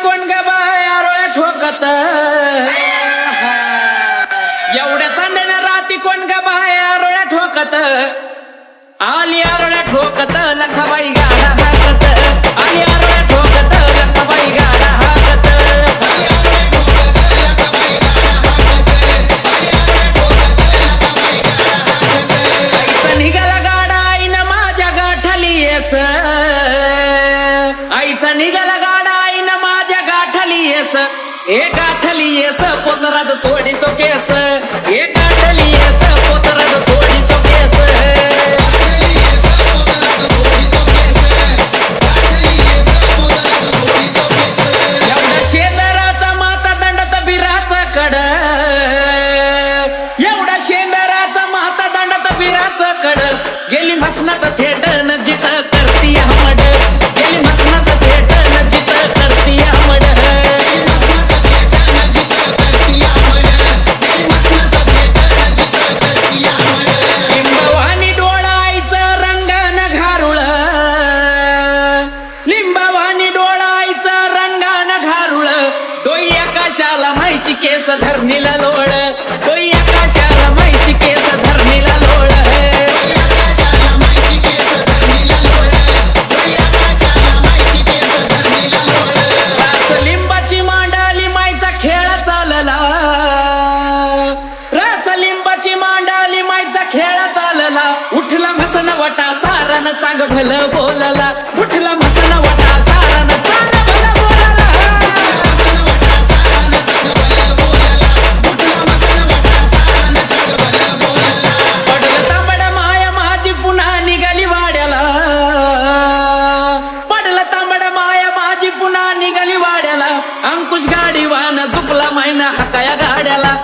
कोण ग बाय आरोळ्या ठोकत, एवढ्या चांदण्या राती कोण ग बाय आरोळ्या ठोकत, आली आरोळ्या ठोकत लखाबाई गाडा हाकत, आली आरोळ्या ठोकत लखाबाई गाडा हाकत, आईचा निघाला गाडा आईनं माझ्या गाठाली येस, आईचा निघाला गाडा आईनं माझ्या गाठाली येस, एक गाठली येस पोतराज सोडी तो केस, एक गाठली येस पोतराज सोडी तो केस, एवढ्या शेंदराचा माता दंडात बिराचा कड, एवढ्या शेंदराचा माता दंडात बिराचा कड, गेली मसनात थेट न जित करती हमड, गेली मसनात थेट न जित करती हमड, लिंबवानी डोळायचं रंगान घारुळ, लिंबवानी डोळायचं रंगान घारुळ, डोई आकाशाला मायची केस धरणीला लोळ, डोई आकाशाला मायची केस धरणीला लोळ, लिंबाची मांडाली मायचा खेळ चालला, रस लिंबाची मांडाली मायचा खेळ चालला, उठला म्हसन वटा सारान चांग भलं बोलला, उठला म्हसन वटा सारान चांग भलं बोलला, पडलं तांबड माया माझी पुन्हा निघाली वाड्याला, पडलं तांबड माया माझी पुन्हा निघाली वाड्याला, अंकुश गाडी वाहन झुकला मैना हाताया गाड्याला,